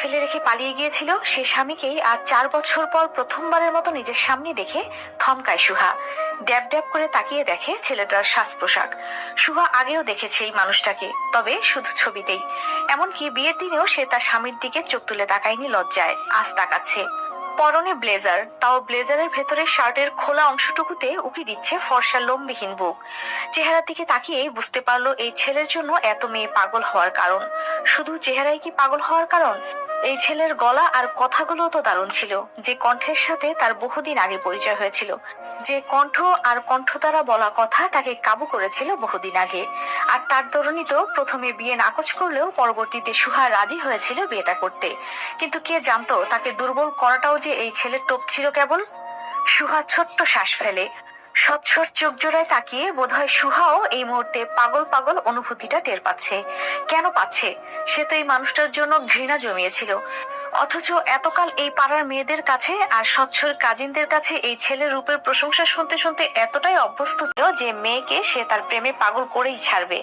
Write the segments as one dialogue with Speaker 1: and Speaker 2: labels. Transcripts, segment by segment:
Speaker 1: ফেলে রেখে পালিয়ে গিয়েছিল সে স্বামীকেই আজ 4 বছর পর প্রথমবারের মতো নিজের সামনে দেখে থমকায় সুহা। ড্যাব ড্যাব করে তাকিয়ে দেখে ছেলেটার সাজ পোশাক। সুহা আগেও দেখেছে এই মানুষটাকে, তবে শুধু ছবিতেই। এমনকি বিয়ের দিনেও সে তার স্বামীর দিকে চোখ তুলে তাকায়নি লজ্জায়, আজ তাকাচ্ছে। পরনে ব্লেজার, তাও ব্লেজারের ভেতরে শার্টের খোলা অংশটুকুতে উকি দিচ্ছে ফর্সা লোমবিহীন বুক। চেহারার দিকে তাকিয়েই বুঝতে পারলো এই ছেলের জন্য এত মেয়ে পাগল হওয়ার কারণ। শুধু চেহারাই কি পাগল হওয়ার কারণ? এই ছেলের গলা আর কথাগুলো তো দারুণ ছিল, যে কণ্ঠের সাথে তার বহুদিন আগে পরিচয় হয়েছিল, যে কণ্ঠ আর কণ্ঠ দ্বারা বলা কথা তাকে কাবু করেছিল বহুদিন আগে। আর তার দরুনই তো প্রথমে বিয়ে নাকচ করলেও পরবর্তীতে সুহা রাজি হয়েছিল বিয়েটা করতে। কিন্তু কে জানতো তাকে দুর্বল করাটাও যে এই ছেলের টোপ ছিল কেবল। সুহা ছোট্ট শ্বাস ফেলে, সচ্ছর চোখ জোড়ায় তাকিয়ে বোধহয় সুহাও এই মুহূর্তে পাগল পাগল অনুভূতিটা টের পাচ্ছে। কেন পাচ্ছে? সে তো এই মানুষটার জন্য ঘৃণা জমিয়েছিল, অথচ এতকাল এই পাড়ার মেয়েদের কাছে আর সচ্ছল কাজিনদের কাছে এই ছেলের রূপের প্রশংসা শুনতে শুনতে এতটাই অভ্যস্ত ছিল যে মেয়েকে সে তার প্রেমে পাগল করেই ছাড়বে।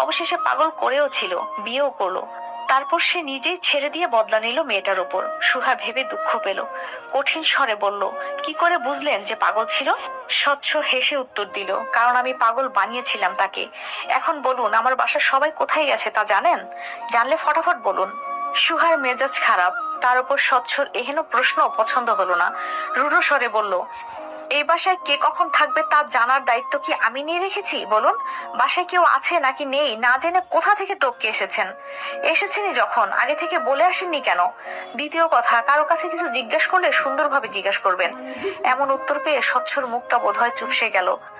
Speaker 1: অবশেষে পাগল করেও ছিল, বিয়েও করলো। তারপর সে নিজেই ছেড়ে দিয়ে বদলা নিল মেয়েটার উপর। সুহা ভেবে দুঃখ পেল, কঠিন স্বরে বলল, কি করে বুঝলেন যে পাগল ছিল? স্বচ্ছ হেসে উত্তর দিল, কারণ আমি পাগল বানিয়েছিলাম তাকে। এখন বলুন, আমার বাসার সবাই কোথায় গেছে তা জানেন? জানলে ফটাফট বলুন। সুহার মেজাজ খারাপ, তার উপর স্বচ্ছর এহেন প্রশ্ন পছন্দ হলো না। রুড়ো স্বরে বলল, এই বাসায় কে কখন থাকবে তা জানার দায়িত্ব কি আমি নিয়ে রেখেছি? বলুন, বাসায় কেউ আছে নাকি নেই না জেনে কোথা থেকে টপকে এসেছেন? এসেছেনই যখন আগে থেকে বলে আসেননি কেন? দ্বিতীয় কথা, কারো কাছে কিছু জিজ্ঞেস করলে সুন্দরভাবে জিজ্ঞেস করবেন। এমন উত্তর পেয়ে স্বচ্ছর মুখটা বোধহয় চুপসে গেল।